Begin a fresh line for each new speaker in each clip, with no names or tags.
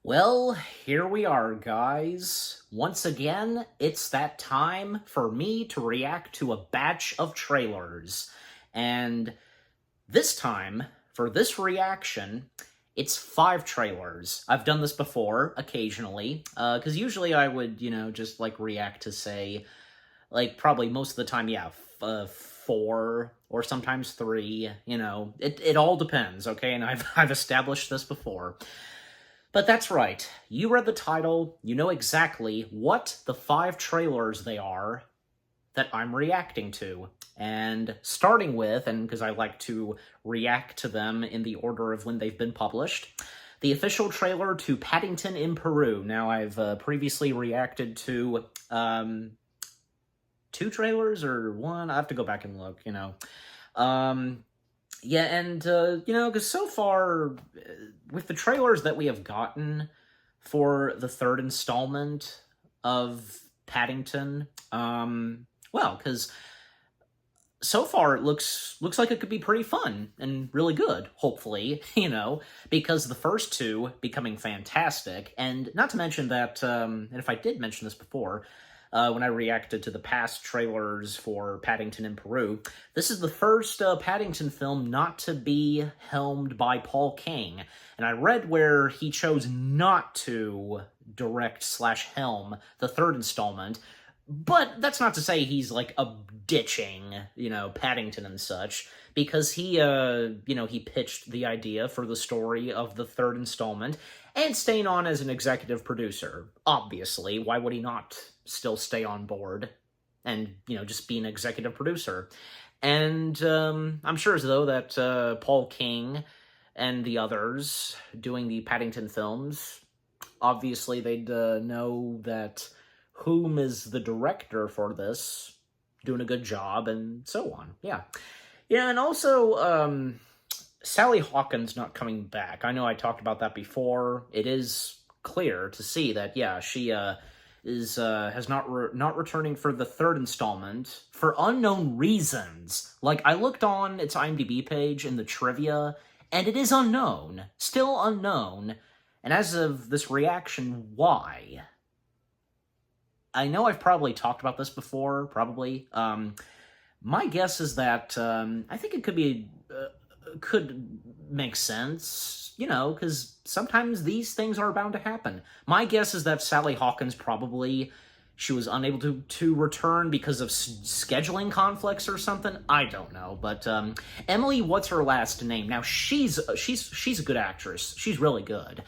Well, here we are, guys. Once again, it's that time for me to react to a batch of trailers. And this time, for this reaction, it's 5 trailers. I've done this before, occasionally, because usually I would, just, react to, say, probably most of the time, yeah, 4 or sometimes 3, it all depends, okay? And I've established this before. But that's right. You read the title, you know exactly what the 5 trailers they are that I'm reacting to. And starting with, and because I like to react to them in the order of when they've been published, the official trailer to Paddington in Peru. Now, I've previously reacted to 2 trailers or 1? I have to go back and look, Yeah, and, because so far, with the trailers that we have gotten for the 3rd installment of Paddington, because so far it looks like it could be pretty fun and really good, hopefully, because the first 2 becoming fantastic, and not to mention that, and if I did mention this before, when I reacted to the past trailers for Paddington in Peru, this is the first Paddington film not to be helmed by Paul King. And I read where he chose not to direct/helm the 3rd installment, but that's not to say he's, ditching, Paddington and such, because he pitched the idea for the story of the 3rd installment, and staying on as an executive producer. Obviously, why would he not still stay on board and, just be an executive producer? And I'm sure as though that Paul King and the others doing the Paddington films, obviously they'd know that whom is the director for this doing a good job, and so on. Yeah. Yeah, and also, Sally Hawkins not coming back. I know I talked about that before. It is clear to see that, yeah, she has not returning for the 3rd installment for unknown reasons. I looked on its IMDb page in the trivia, and it is unknown. Still unknown. And as of this reaction, why? I know I've probably talked about this before, probably. My guess is that I think it could make sense, because sometimes these things are bound to happen. My guess is that Sally Hawkins she was unable to return because of scheduling conflicts or something. I don't know, but Emily, what's her last name? Now she's a good actress. She's really good.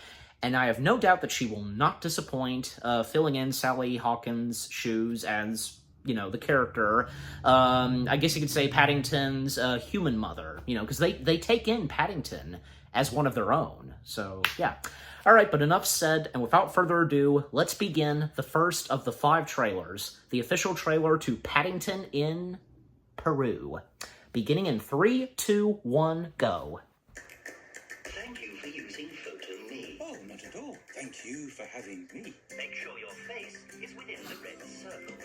And I have no doubt that she will not disappoint, filling in Sally Hawkins' shoes as, the character. I guess you could say Paddington's human mother, because they take in Paddington as one of their own. So, yeah. All right, but enough said, and without further ado, let's begin the first of the 5 trailers, the official trailer to Paddington in Peru. Beginning in 3, 2, 1, go.
Thank you for having me.
Make sure your face is within the red circle.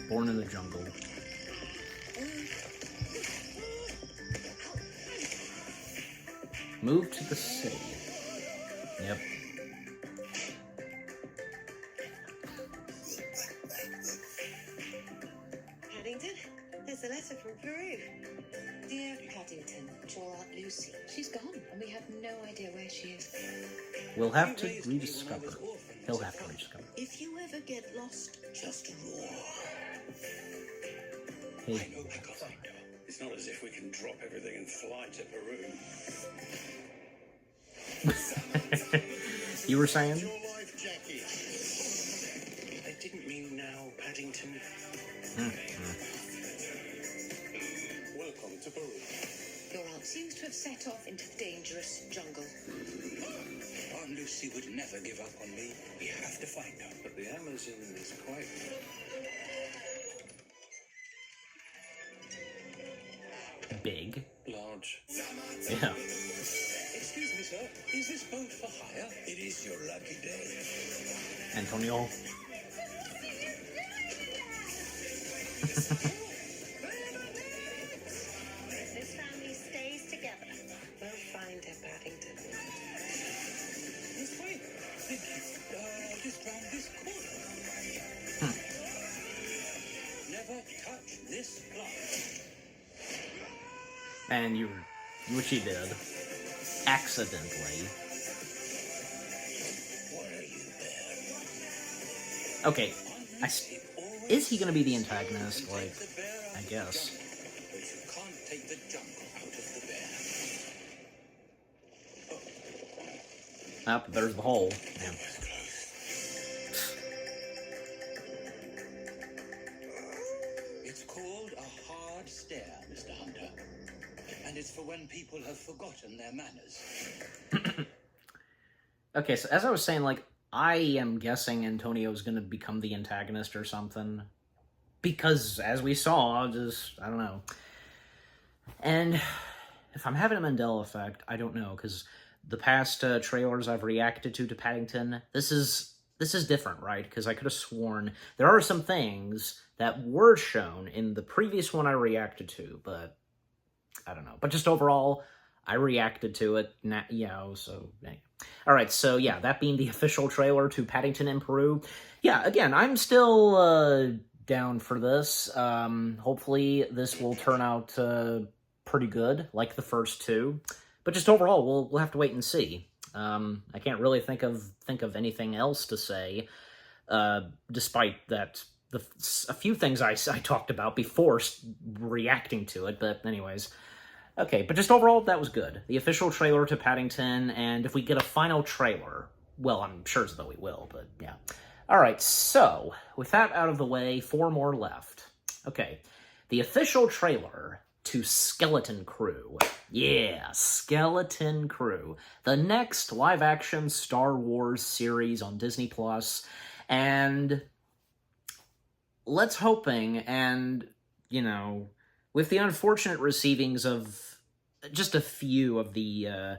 Born in the jungle. Move to the city. Yep.
Paddington, there's a letter from Peru. Dear Paddington, to our Aunt Lucy. She's gone, and we have no idea where she is.
We'll have to rediscover. He'll have to rediscover.
If you ever get lost, just roar.
I know I got find her. It's not as if we can drop everything and fly to Peru.
You were saying?
Your life, Jackie. I didn't mean now, Paddington. Welcome to Peru.
Your aunt seems to have set off into the dangerous jungle.
Aunt Lucy would never give up on me. We have to find her. But the Amazon is quite
big.
large.
Yeah.
Excuse me, sir. Is this boat for hire? It is your lucky day.
Antonio.
This family
And which you did. Accidentally. Okay, is he gonna be the antagonist? Like, I guess.
But you can't take the jungle out of the bear.
Oh, there's the hole. Yeah.
It's called a hard stare, Mr. Hunter. And it's for when people have forgotten their manners.
Okay, so as I was saying, like, I am guessing Antonio's gonna become the antagonist or something. Because, as we saw, I don't know. And if I'm having a Mandela effect, I don't know, because the past trailers I've reacted to Paddington, this is different, right? Because I could have sworn there are some things that were shown in the previous one I reacted to, but I don't know. But just overall, I reacted to it, so... Anyway. Alright, so yeah, that being the official trailer to Paddington in Peru. Yeah, again, I'm still down for this. Hopefully this will turn out pretty good, like the first two. But just overall, we'll have to wait and see. I can't really think of anything else to say, despite that a few things I talked about before reacting to it, but anyways... Okay, but just overall, that was good. The official trailer to Paddington, and if we get a final trailer, well, I'm sure as though we will, but yeah. Alright, so, with that out of the way, 4 more left. Okay, the official trailer to Skeleton Crew. Yeah, Skeleton Crew. The next live-action Star Wars series on Disney+, and let's hoping, and, you know... With the unfortunate receivings of just a few of the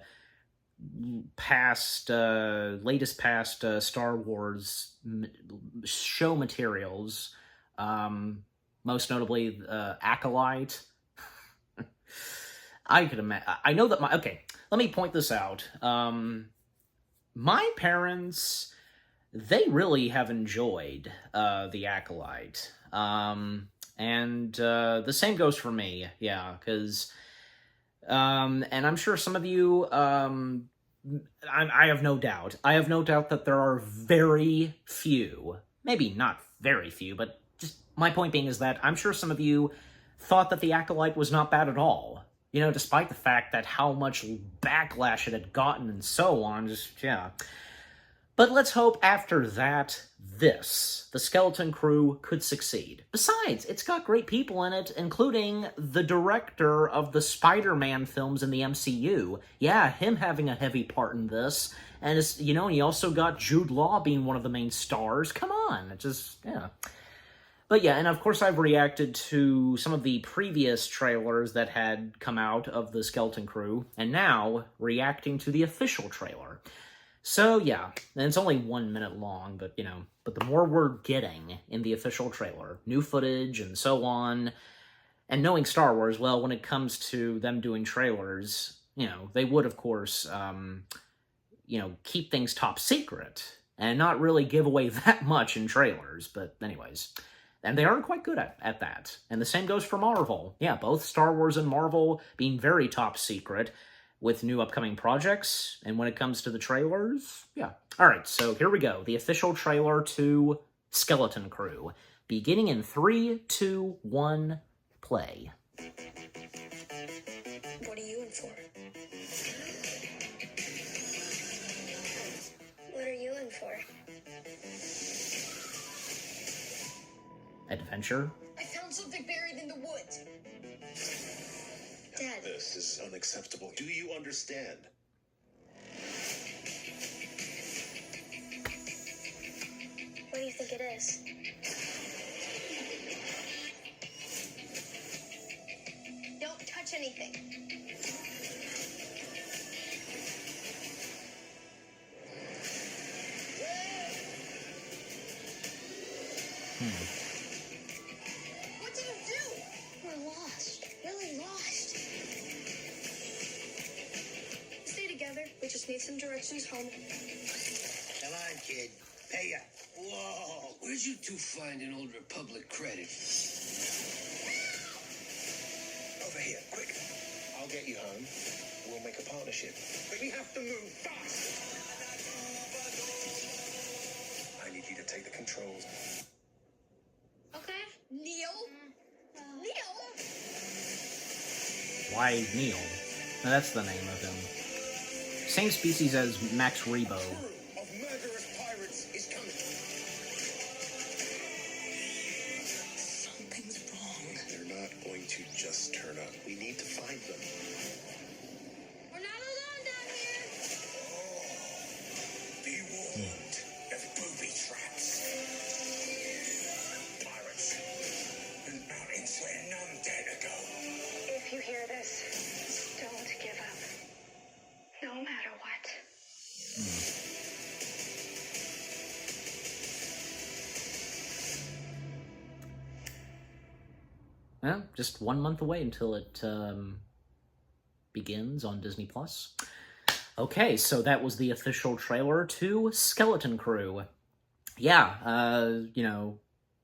latest past Star Wars show materials, most notably Acolyte, I could imagine. I know that okay, let me point this out. My parents, they really have enjoyed the Acolyte. And the same goes for me, yeah, because, and I'm sure some of you, I have no doubt that there are very few, maybe not very few, but just my point being is that I'm sure some of you thought that the Acolyte was not bad at all, you know, despite the fact that how much backlash it had gotten and so on, just, yeah. But let's hope after that, the Skeleton Crew could succeed. Besides, it's got great people in it, including the director of the Spider-Man films in the MCU. Yeah, him having a heavy part in this. And, you know, he also got Jude Law being one of the main stars. Come on, it just, yeah. But yeah, and of course I've reacted to some of the previous trailers that had come out of the Skeleton Crew, and now reacting to the official trailer. So, yeah, and it's only 1 minute long, but, you know, but the more we're getting in the official trailer, new footage and so on, and knowing Star Wars, well, when it comes to them doing trailers, you know, they would, of course, you know, keep things top secret and not really give away that much in trailers, but anyways. And they aren't quite good at that. And the same goes for Marvel. Yeah, both Star Wars and Marvel being very top secret, with new upcoming projects, and when it comes to the trailers, yeah. Alright, so here we go. The official trailer to Skeleton Crew. Beginning in 3, 2, 1, play.
What are you in for? What are you in for?
Adventure?
I found something buried in the woods. Dad.
This is unacceptable. Do you understand?
What do you think it is? Don't touch anything. What do you do? We're lost. Really lost. Stay together. We just need some directions home.
Come on, kid. Pay up. Whoa! Where'd you two find an old Republic credit? Over here, quick. I'll
I'll get you home. We'll make a partnership. But we have to move fast. I need you to take the controls.
Okay. Neil? Neil?
Why Neil? No, that's the name of him. Same species as Max Rebo.
Crew of murderous pirates is coming.
Something's wrong.
They're not going to just turn up. We need to find them.
We're not alone down here.
Be warned. There's booby traps. Pirates. Been out inside none dead ago.
If you hear this, don't give up. No matter what.
Well, just 1 month away until it begins on Disney Plus. Okay, so that was the official trailer to Skeleton Crew. Yeah, you know,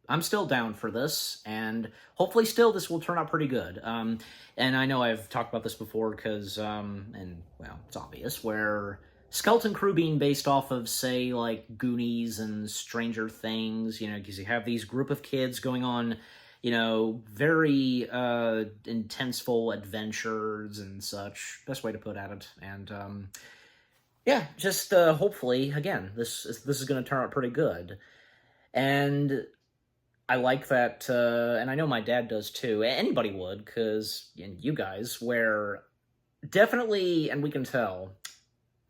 I'm still down for this, and hopefully still this will turn out pretty good. And I know I've talked about this before because, and, well, it's obvious, where Skeleton Crew being based off of, say, like, Goonies and Stranger Things, you know, because you have these group of kids going on, you know, very intenseful adventures and such. Best way to put it. And, yeah, just hopefully, again, this is going to turn out pretty good. And I like that, and I know my dad does too. Anybody would, because you guys, where definitely, and we can tell,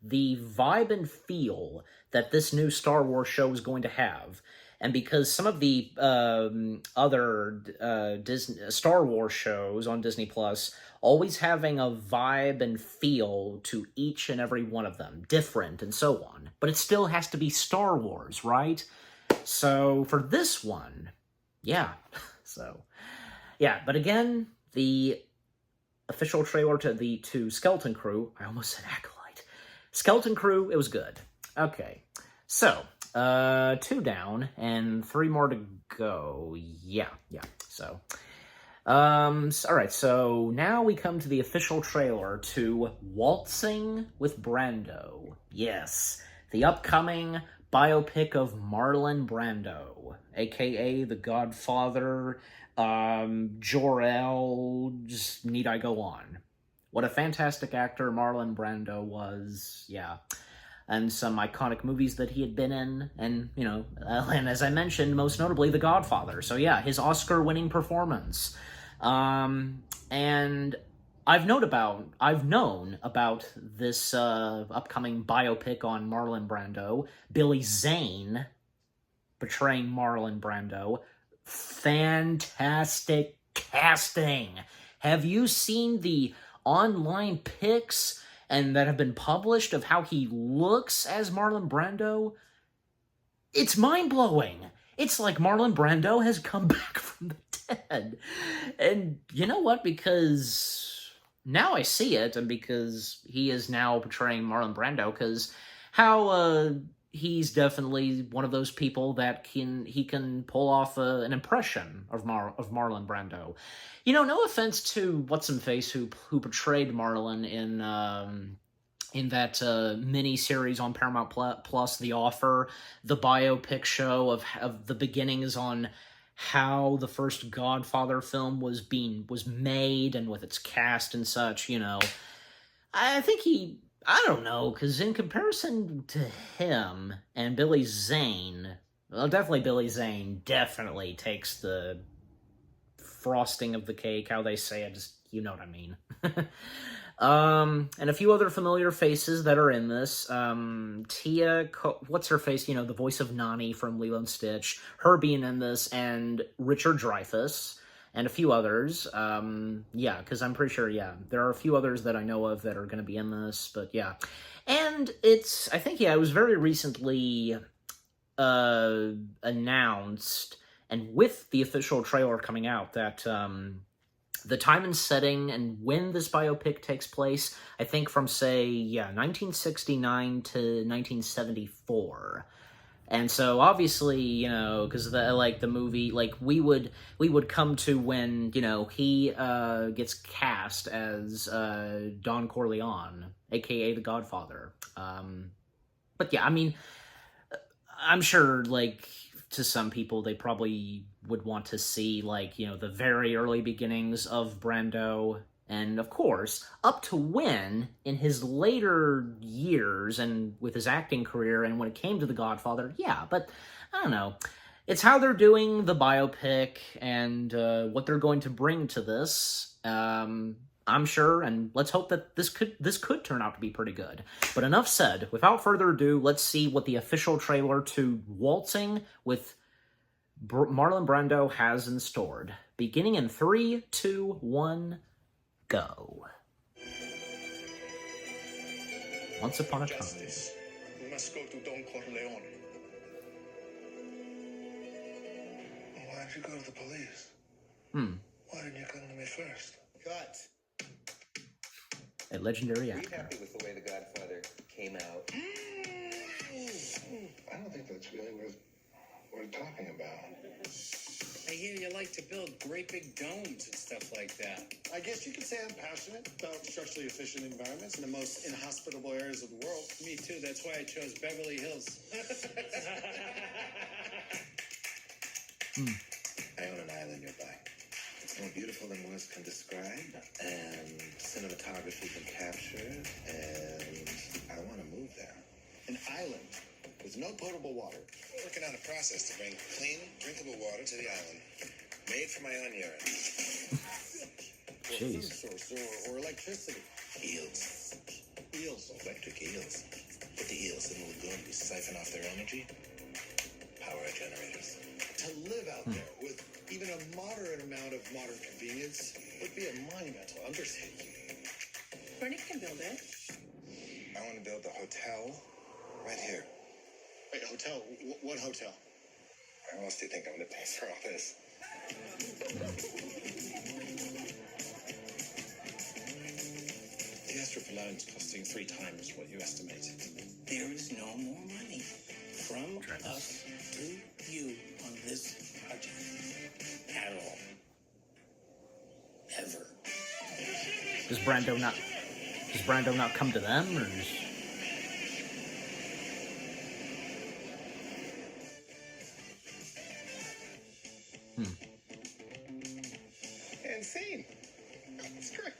the vibe and feel that this new Star Wars show is going to have, and because some of the other Disney Star Wars shows on Disney Plus always having a vibe and feel to each and every one of them, different and so on, but it still has to be Star Wars, right? So for this one, yeah, so, yeah, but again, the official trailer to Skeleton Crew, I almost said Acolyte, Skeleton Crew, it was good. Okay, so, 2 down, and 3 more to go, yeah, so, alright, so now we come to the official trailer to Waltzing with Brando, yes, the upcoming biopic of Marlon Brando, aka The Godfather, Jor-El, just need I go on. What a fantastic actor Marlon Brando was, yeah. And some iconic movies that he had been in, and, you know, and as I mentioned, most notably The Godfather. So yeah, his Oscar-winning performance. And I've known about this upcoming biopic on Marlon Brando. Billy Zane portraying Marlon Brando. Fantastic casting. Have you seen the online pics and that have been published of how he looks as Marlon Brando? It's mind-blowing. It's like Marlon Brando has come back from the dead. And you know what? Because now I see it, and because he is now portraying Marlon Brando, because how he's definitely one of those people that he can pull off an impression of Marlon Brando. You know, no offense to what's-in-face who portrayed Marlon in that mini-series on Paramount Plus, The Offer, the biopic show of the beginnings on how the first Godfather film was made and with its cast and such, you know. I think I don't know, because in comparison to him and Billy Zane, well, definitely Billy Zane definitely takes the frosting of the cake, how they say it, just, you know what I mean. And a few other familiar faces that are in this. Tia, what's her face? You know, the voice of Nani from Lilo and Stitch. Her being in this, and Richard Dreyfuss, and a few others. Yeah, because I'm pretty sure, yeah, there are a few others that I know of that are going to be in this, but yeah. And I think, yeah, it was very recently announced, and with the official trailer coming out, that the time and setting and when this biopic takes place, I think from, say, yeah, 1969 to 1974. And so obviously, you know, because the movie, like we would come to when, you know, he gets cast as Don Corleone, aka the Godfather. But yeah, I mean, I'm sure, like, to some people, they probably would want to see, like, you know, the very early beginnings of Brando, and of course, up to when, in his later years, and with his acting career, and when it came to The Godfather, yeah, but, I don't know. It's how they're doing the biopic, and what they're going to bring to this. I'm sure, and let's hope that this could turn out to be pretty good. But enough said. Without further ado, let's see what the official trailer to Waltzing with Marlon Brando has in store. Beginning in 3, 2, 1, go. Once upon a time.
Justice. We must go to Don Corleone. Why did you go to the police? Why didn't you come to me first?
Cut.
A legendary
Are you
actor.
happy with the way The Godfather came out?
I don't think that's really worth talking about.
I hear you like to build great big domes and stuff like that.
I guess you could say I'm passionate about structurally efficient environments in the most inhospitable areas of the world.
Me too, that's why I chose Beverly Hills.
I own an island nearby. It's more beautiful than words can describe, and cinematography can capture, and I want to move there.
An island with no potable water. We're working on a process to bring clean, drinkable water to the island, made from my own urine. Or food
Jeez.
source or electricity.
Eels.
Eels.
Electric eels. Put the eels in the lagoon, we siphon off their energy, power our generators.
To live out there with even a moderate amount of modern convenience would be a monumental undertaking.
Bernie can build it.
I want to build a hotel right here. Wait, hotel? What hotel? How else do you think I'm going to pay for all this? The Astrop allone's costing 3 times what you estimate.
There is no more money from us to you on this project at all. Ever.
Does Brando not come to them, or is...
And scene. That's great.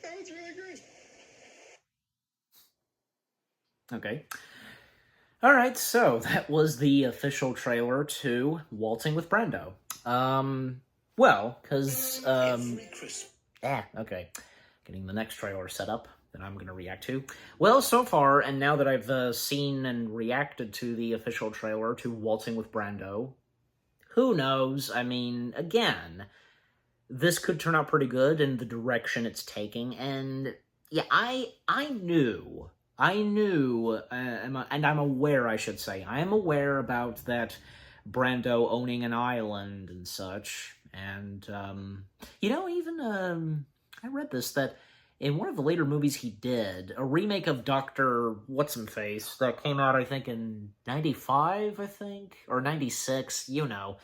That was really great.
Okay. Alright, so that was the official trailer to Waltzing with Brando. Well, because, okay. Getting the next trailer set up that I'm going to react to. Well, so far, and now that I've seen and reacted to the official trailer to Waltzing with Brando, who knows? I mean, again, this could turn out pretty good in the direction it's taking, and yeah, I knew, and I'm aware, I should say, I am aware about that Brando owning an island and such, and, you know, even, I read this, that in one of the later movies he did, a remake of Dr. What's-Him-Face that came out, I think, in 95, I think, or 96, you know,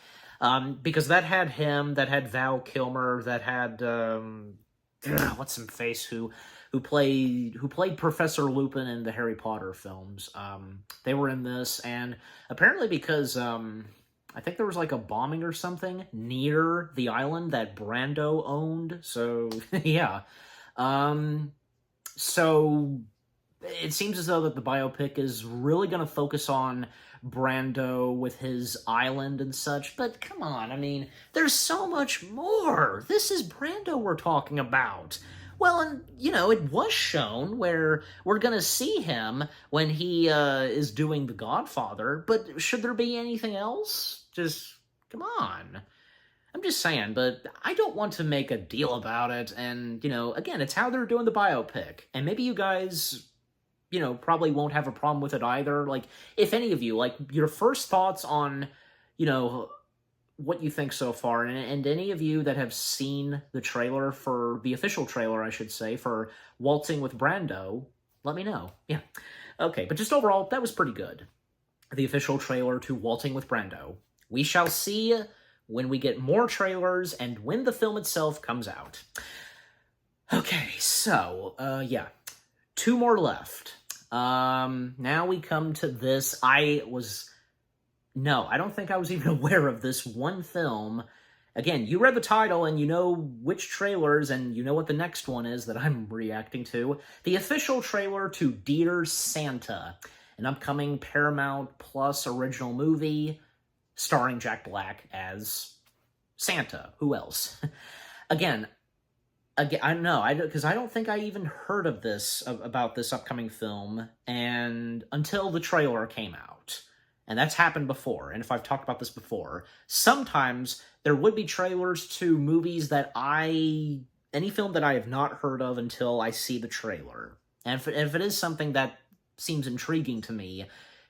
because that had him, that had Val Kilmer, that had, What's-Him-Face, who played Professor Lupin in the Harry Potter films. They were in this, and apparently because, I think there was like a bombing or something near the island that Brando owned, so, yeah. So it seems as though that the biopic is really going to focus on Brando with his island and such, but come on, I mean, there's so much more. This is Brando we're talking about. Well, and, you know, it was shown where we're going to see him when he is doing The Godfather, but should there be anything else? Just, come on. I'm just saying, but I don't want to make a deal about it, and, you know, again, it's how they're doing the biopic, and maybe you guys, you know, probably won't have a problem with it either. Like, if any of you, like, your first thoughts on, you know, what you think so far, and any of you that have seen the trailer for, the official trailer, I should say, for Waltzing with Brando, let me know. Yeah. Okay, but just overall, that was pretty good. the official trailer to Waltzing with Brando. We shall see when we get more trailers and when the film itself comes out. Okay, so, yeah. 2 more left. Now we come to this. I don't think I was even aware of this one film. Again, you read the title and you know which trailers and you know what the next one is that I'm reacting to. The official trailer to Dear Santa, an upcoming Paramount Plus original movie starring Jack Black as Santa. Who else? Again, I don't know, because I don't think I even heard of this, about this upcoming film, and until the trailer came out. And that's happened before, and if I've talked about this before, sometimes there would be trailers to movies that any film that I have not heard of until I see the trailer. And if it is something that seems intriguing to me,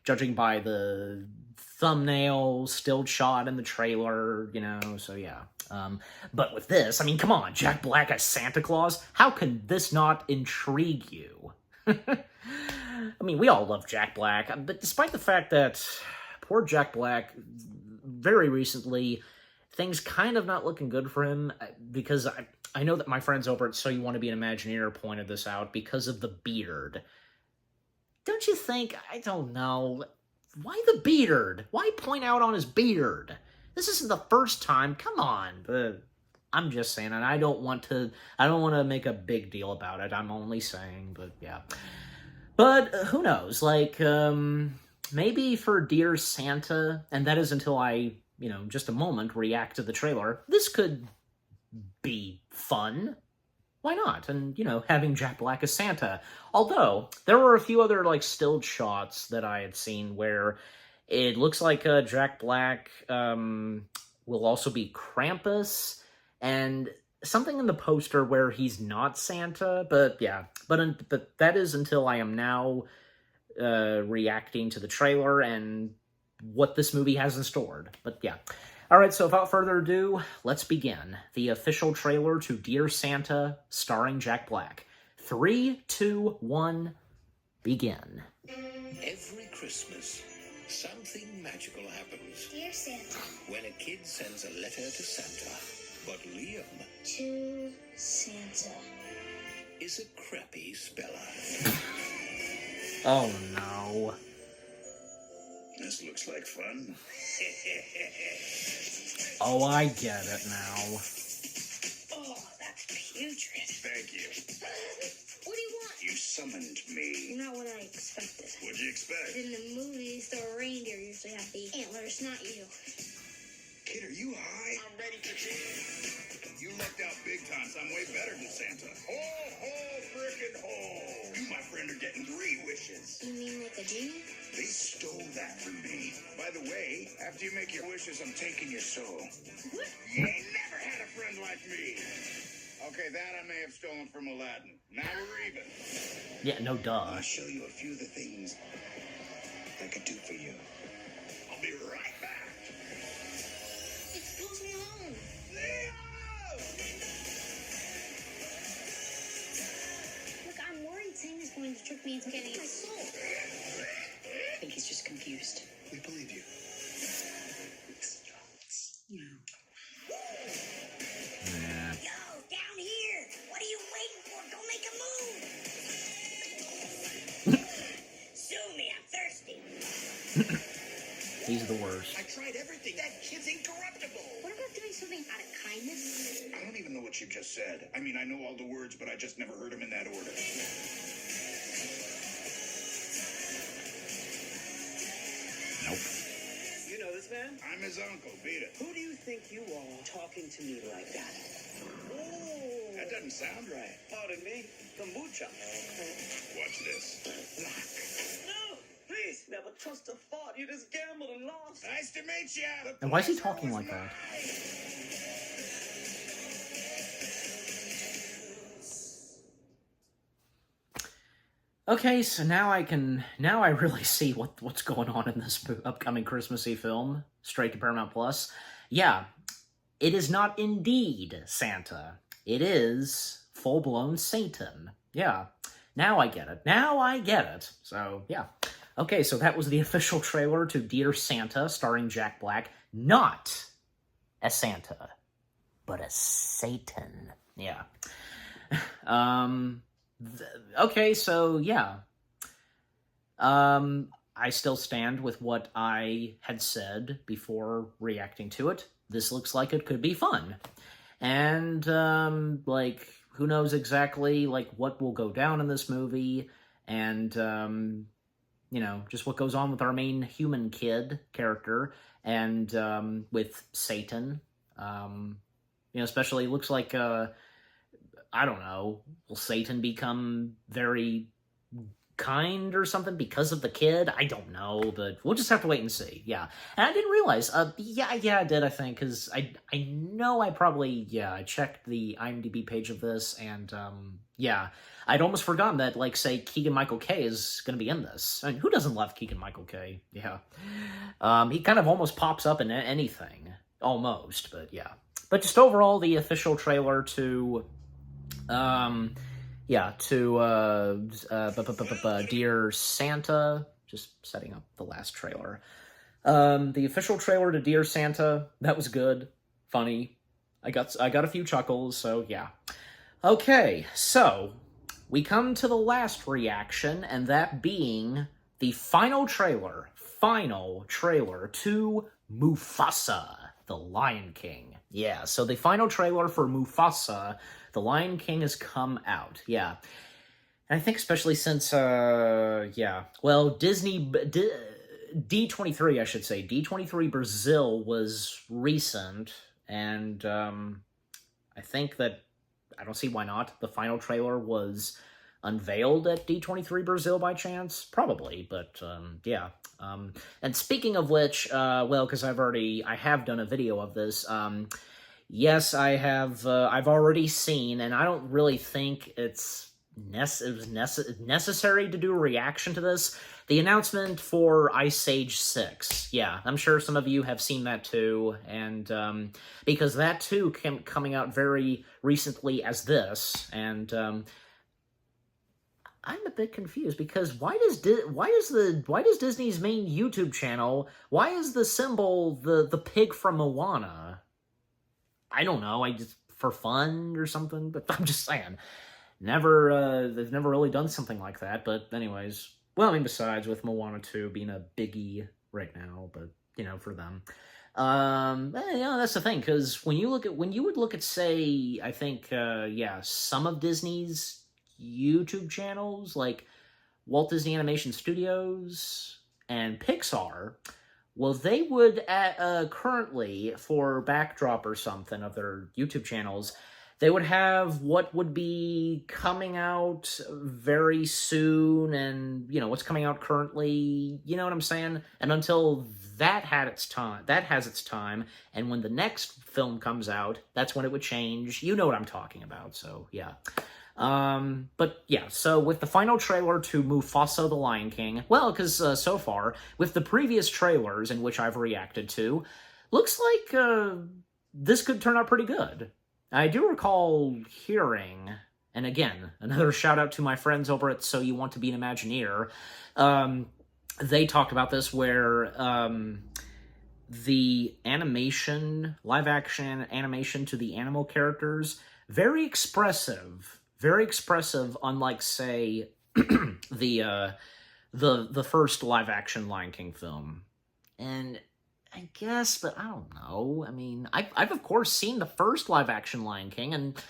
judging by the thumbnail, still shot in the trailer, so yeah. But with this, I mean, come on, Jack Black as Santa Claus? How can this not intrigue you? I mean, we all love Jack Black, but despite the fact that poor Jack Black, very recently, things kind of not looking good for him, because I know that my friends over at So You Want to Be an Imagineer pointed this out because of the beard. Don't you think, I don't know, why the beard? Why point out on his beard? This isn't the first time, come on. I'm just saying, and I don't want to make a big deal about it. I'm only saying, but yeah. But who knows, maybe for Dear Santa, and that is until I, just a moment, react to the trailer, this could be fun. Why not? And, having Jack Black as Santa. Although, there were a few other, stilled shots that I had seen where it looks like Jack Black will also be Krampus, and something in the poster where he's not Santa, but yeah. But that is until I am now reacting to the trailer and what this movie has in store. But yeah. Alright, so without further ado, let's begin. The official trailer to Dear Santa, starring Jack Black. 3, 2, 1, begin.
Every Christmas, something magical happens
Dear Santa.
when a kid sends a letter to Santa. But Liam
To Santa.
is a crappy speller.
Oh no.
This looks like fun.
Oh, I get it now.
Oh, that's putrid.
Thank you.
What do you want?
You summoned me.
Not what I expected.
What'd you expect?
In the movies, the reindeer usually have the antlers, not you.
Kid, are you high?
I'm ready for tea.
You lucked out big time, so I'm way better than Santa. Ho, ho, frickin' ho. You, my friend, are getting 3 wishes.
You mean like a genie?
They stole that from me. By the way, after you make your wishes, I'm taking your soul.
What?
You ain't never had a friend like me. Okay, that I may have stolen from Aladdin. Now we're even.
Yeah, no duh.
I'll show you a few of the things I could do for you. I'll be right back.
It's Post Malone.
Leo!
Look, I'm worried Santa's going to trick me into getting my soul. I think he's just confused.
We believe you.
Yo, down here! What are you waiting for? Go make a move! Sue me, I'm thirsty.
These are the worst.
I tried everything. That kid's incorruptible.
What about doing something out of kindness?
I don't even know what you just said. I mean, I know all the words, but I just never heard them in that order.
Nope.
You know this man?
I'm his uncle. Beat it.
Who do you think you are talking to me like that? Oh,
That doesn't sound right.
pardon me, kombucha.
Watch this.
No, please, never trust a thought. You just gambled and lost.
Nice to meet you.
And why is he talking like that? Okay, so now I really see what's going on in this upcoming Christmassy film, straight to Paramount Plus. Yeah, it is not indeed Santa. It is full-blown Satan. Yeah, now I get it. So, yeah. Okay, so that was the official trailer to Dear Santa, starring Jack Black. Not as Santa, but as Satan. Yeah. Okay, so yeah. I still stand with what I had said before reacting to it. This looks like it could be fun. And, like, who knows exactly, like, what will go down in this movie, and, you know, just what goes on with our main human kid character, and, with Satan. You know, especially, looks like, I don't know, will Satan become very kind or something because of the kid? I don't know, but we'll just have to wait and see. Yeah. And I didn't realize, yeah, I did, I think, because I know I probably, I checked the IMDb page of this, and, yeah, I'd almost forgotten that, like, say, Keegan-Michael Kay is gonna be in this. I mean, who doesn't love Keegan-Michael Kay? Yeah. He kind of almost pops up in anything. Almost, but yeah. But just overall, the official trailer to, Dear Santa, just setting up the last trailer. The official trailer to Dear Santa, that was good, funny. I got a few chuckles, so yeah. Okay, so we come to the last reaction, and that being the final trailer to Mufasa, the Lion King. Yeah, so the final trailer for Mufasa, the Lion King, has come out. Yeah. And I think especially since, Disney, D23, I should say, D23 Brazil was recent, and, I think that, I don't see why not, the final trailer was unveiled at D23 Brazil by chance? Probably, but, yeah. And speaking of which, because I have done a video of this, yes, I've already seen, and I don't really think it was necessary to do a reaction to this, the announcement for Ice Age 6. Yeah, I'm sure some of you have seen that too, and, because that too came coming out very recently as this, and, I'm a bit confused, because why does Disney's main YouTube channel, why is the symbol the pig from Moana? I don't know, for fun or something, but I'm just saying. They've never really done something like that, but anyways. Well, I mean, besides, with Moana 2 being a biggie right now, but, you know, for them. That's the thing, because when you would look at, say, I think, some of Disney's YouTube channels, like Walt Disney Animation Studios and Pixar, well, they would, currently, for Backdrop or something of their YouTube channels, they would have what would be coming out very soon, and, you know, what's coming out currently, you know what I'm saying? And until that has its time, and when the next film comes out, that's when it would change. You know what I'm talking about, so, yeah. But yeah, so with the final trailer to Mufasa the Lion King, well, because so far, with the previous trailers in which I've reacted to, looks like this could turn out pretty good. I do recall hearing, and again, another shout out to my friends over at So You Want to Be an Imagineer, they talked about this where the animation, live action animation to the animal characters, very expressive, unlike, say, the first live-action Lion King film. And I guess, but I don't know. I mean, I've of course seen the first live-action Lion King, and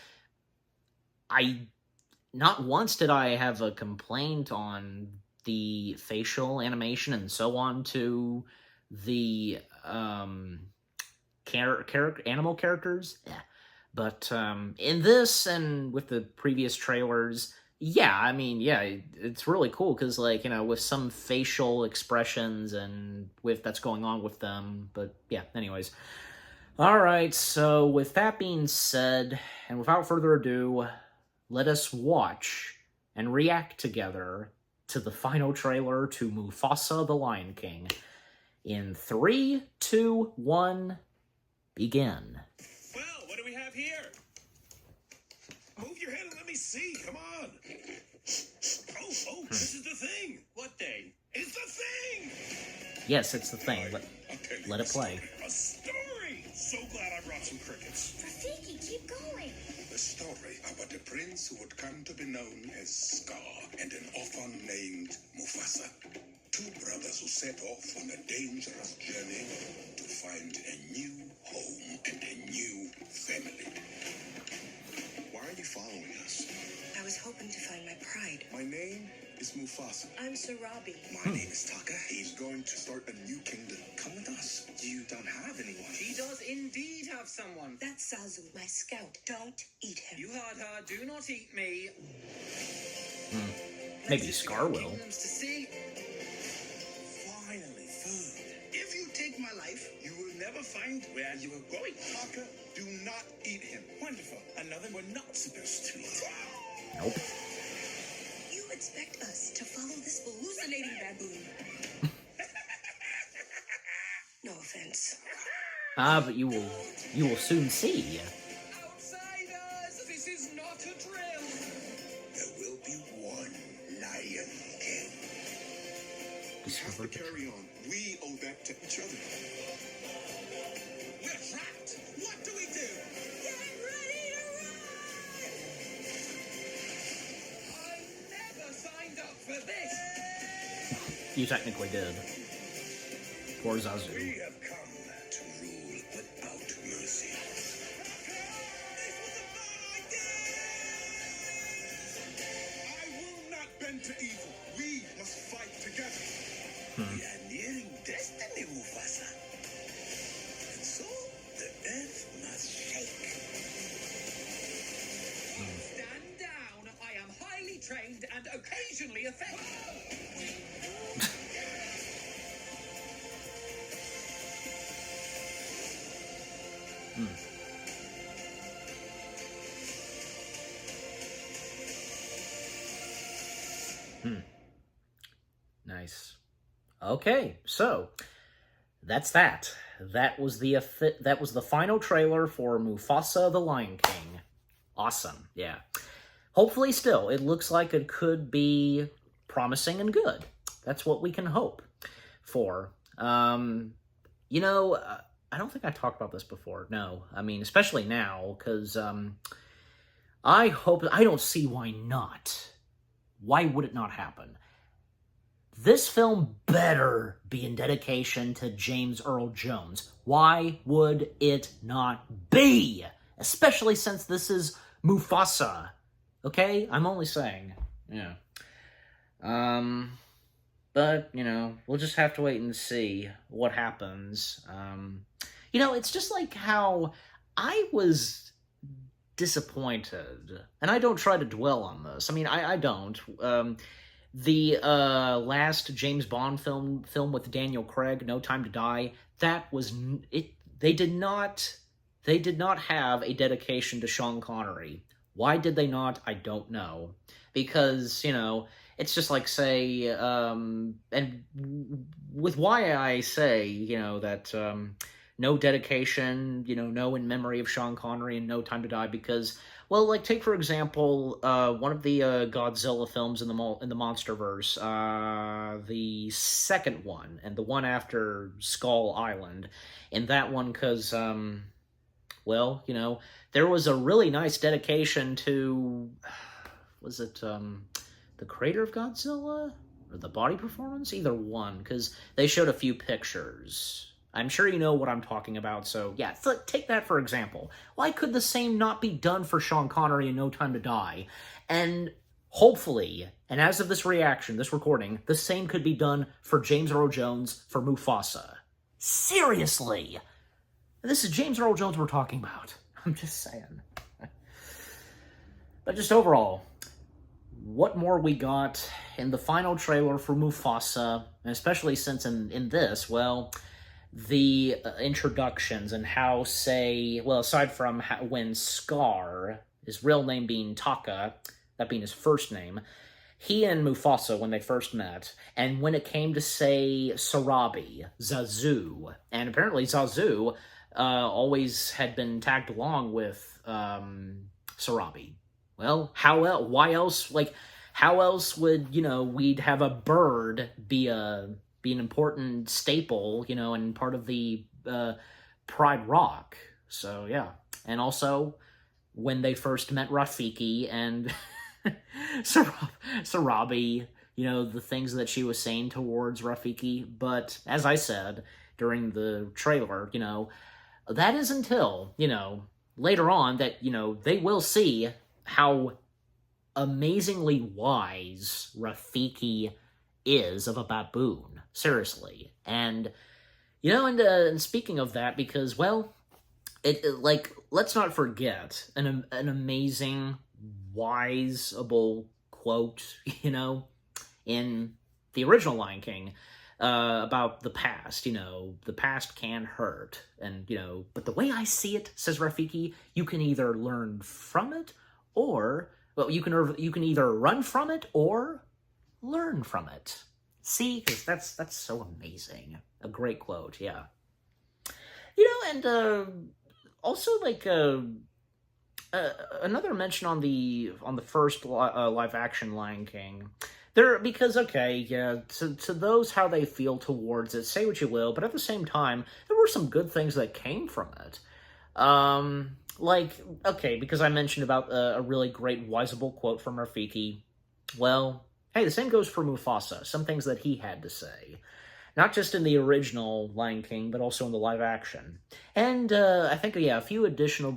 not once did I have a complaint on the facial animation and so on to the animal characters. Yeah. But in this and with the previous trailers, yeah, I mean, yeah, it's really cool because, like, you know, with some facial expressions and with that's going on with them. But yeah, anyways. All right, so with that being said, and without further ado, let us watch and react together to the final trailer to Mufasa the Lion King. In 3, 2, 1, begin.
Well, what do we have here? Move your head and let me see. Come on. Oh, this is the thing. What thing? It's the
Yes, it's the thing, but
I'll tell you
let it play.
A story! So glad I brought some crickets.
Rafiki, keep going.
A story about a prince who would come to be known as Scar and an orphan named Mufasa. Two brothers who set off on a dangerous journey to find a new home and a new family. Why are you following us?
I was hoping to find my pride.
My name is Mufasa.
I'm Sarabi.
My name is Taka. He's going to start a new kingdom. Come with us. You don't have anyone.
He does indeed have someone.
That's Zazu, my scout. Don't eat him.
You heard her. Do not eat me.
Maybe Scar will.
Kingdoms to see.
Finally, food. If you take my life, you will never find where you are going. Taka, do not eat him. Wonderful. Another we're not supposed to.
Nope.
You expect us to follow this hallucinating baboon? No offense.
But you will soon see.
Outsiders, this is not a drill.
There will be one Lion King. We have to carry on. We owe that to each other. We're trapped. What do we do?
Get ready to run!
I never signed up for this.
You technically did. Poor Zazu.
We have come to rule without mercy. This was a bad idea! I will not bend to evil. We must fight together. We are nearing destiny, Mufasa. And so the earth must shake.
Stand down. I am highly trained and occasionally effective.
Nice. Okay, so that's that. That was the final trailer for Mufasa the Lion King. Awesome. Yeah. Hopefully still, it looks like it could be promising and good. That's what we can hope for. You know, I don't think I talked about this before. No. I mean, especially now, because I don't see why not. Why would it not happen? This film better be in dedication to James Earl Jones. Why would it not be? Especially since this is Mufasa. Okay? I'm only saying. Yeah. But, you know, we'll just have to wait and see what happens. You know, it's just like how I was disappointed. And I don't try to dwell on this. I mean, I don't. The last James Bond film with Daniel Craig, No Time to Die, that was it. They did not have a dedication to Sean Connery. Why did they not? I don't know. Because, you know, it's just like, say, and with why I say, you know, that no dedication, you know, no in memory of Sean Connery and No Time to Die, because, well, like, take, for example, one of the Godzilla films in the MonsterVerse, the second one, and the one after Skull Island. In that one, because, well, you know, there was a really nice dedication to, was it, the creator of Godzilla? Or the body performance? Either one, because they showed a few pictures. I'm sure you know what I'm talking about, so yeah, take that for example. Why could the same not be done for Sean Connery in No Time to Die? And hopefully, and as of this recording, the same could be done for James Earl Jones for Mufasa. Seriously! This is James Earl Jones we're talking about. I'm just saying. But just overall, what more we got in the final trailer for Mufasa, and especially since in this, well, the introductions and how, say, well, aside from when Scar, his real name being Taka, that being his first name, he and Mufasa, when they first met, and when it came to, say, Sarabi, Zazu, and apparently Zazu always had been tagged along with Sarabi. Well, how else would, you know, we'd have a bird be a be an important staple, you know, and part of the Pride Rock. So, yeah. And also, when they first met Rafiki and Sarabi, you know, the things that she was saying towards Rafiki. But, as I said during the trailer, you know, that is until, you know, later on that, you know, they will see how amazingly wise Rafiki is of a baboon. Seriously. And, you know, and speaking of that, because, well, like, let's not forget an amazing, wiseable quote, you know, in the original Lion King, about the past, you know, the past can hurt, and, you know, but the way I see it, says Rafiki, you can either learn from it, or, well, you can either run from it, or learn from it. See, because that's so amazing. A great quote, yeah. You know, and, also, like, another mention on the first live-action Lion King, because, okay, yeah, to those how they feel towards it, say what you will, but at the same time, there were some good things that came from it. Like, okay, because I mentioned about a really great wiseable quote from Rafiki, well, hey, the same goes for Mufasa, some things that he had to say. Not just in the original Lion King, but also in the live action. And, I think, yeah, a few additional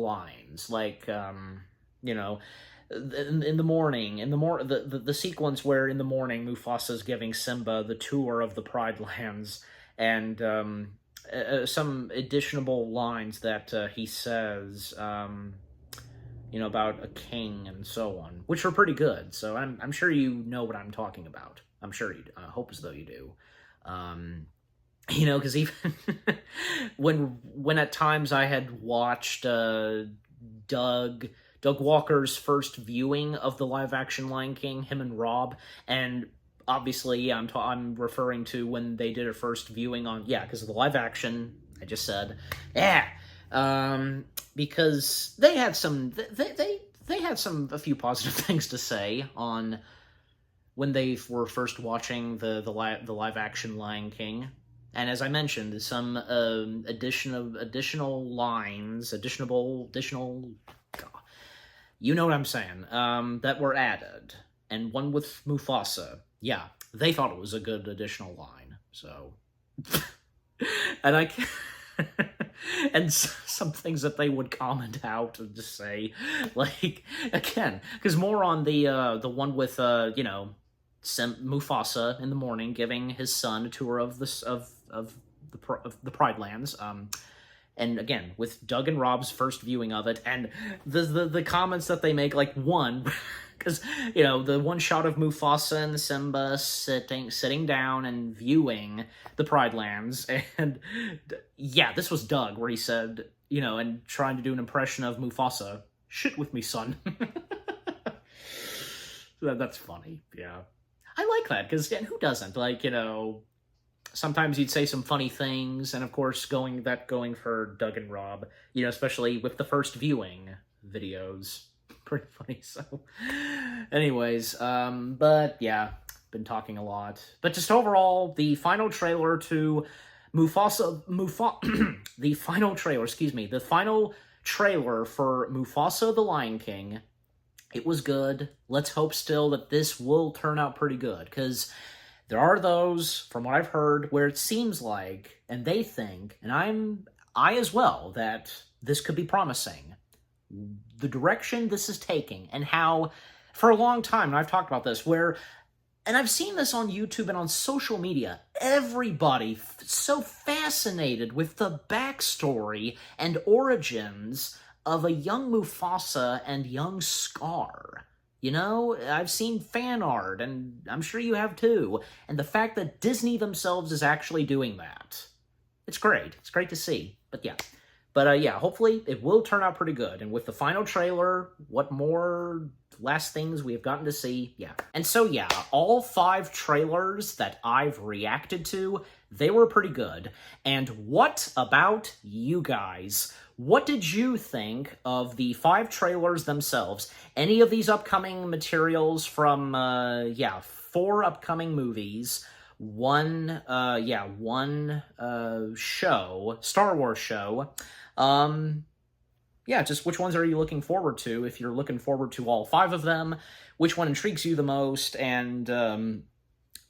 lines, like, you know, in the morning, the sequence where in the morning Mufasa's giving Simba the tour of the Pride Lands, and, some additional lines that, he says, you know, about a king and so on, which are pretty good, so I'm sure you know what I'm talking about. I'm sure you do. I hope as though you do. You know, because even when at times I had watched Doug Walker's first viewing of the live-action Lion King, him and Rob, and obviously, yeah, I'm referring to when they did a first viewing on, yeah, because of the live-action, I just said, yeah, because they had some, they had a few positive things to say on when they were first watching the live-action Lion King. And as I mentioned, some additional lines, additional, you know what I'm saying, that were added. And one with Mufasa, yeah, they thought it was a good additional line, so. And and some things that they would comment out and just say, like, again, because more on the one with, you know, Mufasa in the morning giving his son a tour of the Pride Lands, and again with Doug and Rob's first viewing of it, and the comments that they make, like, one, because, you know, the one shot of Mufasa and Simba sitting down and viewing the Pride Lands, and yeah, this was Doug where he said, you know, and trying to do an impression of Mufasa, "Shit with me, son." That's funny, yeah. I like that, because who doesn't? Like, you know, sometimes you'd say some funny things, and of course, going for Doug and Rob, you know, especially with the first viewing videos. Pretty funny, so. Anyways, but yeah, been talking a lot. But just overall, the final trailer to the final trailer for Mufasa the Lion King, it was good. Let's hope still that this will turn out pretty good, because there are those, from what I've heard, where it seems like, and they think, and I as well, that this could be promising. The direction this is taking, and how, for a long time, and I've talked about this, where, and I've seen this on YouTube and on social media, everybody so fascinated with the backstory and origins of a young Mufasa and young Scar. You know, I've seen fan art, and I'm sure you have too, and the fact that Disney themselves is actually doing that. It's great. It's great to see. But yeah. But yeah, hopefully it will turn out pretty good. And with the final trailer, what more last things we have gotten to see, yeah. And so yeah, all 5 trailers that I've reacted to, they were pretty good. And what about you guys? What did you think of the 5 trailers themselves? Any of these upcoming materials from, 4 upcoming movies? one show, Star Wars show. Yeah, just which ones are you looking forward to? If you're looking forward to all 5 of them, which one intrigues you the most, and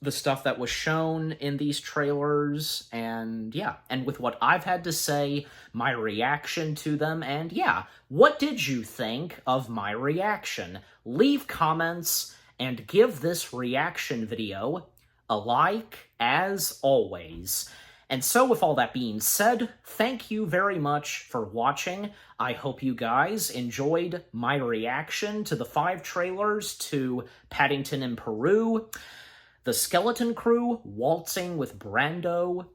the stuff that was shown in these trailers, and yeah, and with what I've had to say, my reaction to them, and yeah, what did you think of my reaction? Leave comments and give this reaction video a like, as always. And so with all that being said, thank you very much for watching. I hope you guys enjoyed my reaction to the 5 trailers to Paddington in Peru, The Skeleton Crew, Waltzing with Brando,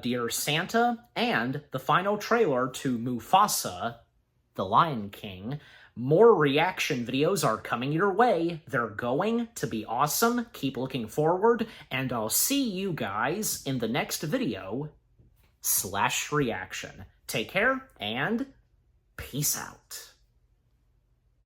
Dear Santa, and the final trailer to Mufasa, The Lion King. More reaction videos are coming your way. They're going to be awesome. Keep looking forward, and I'll see you guys in the next video /reaction. Take care, and peace out.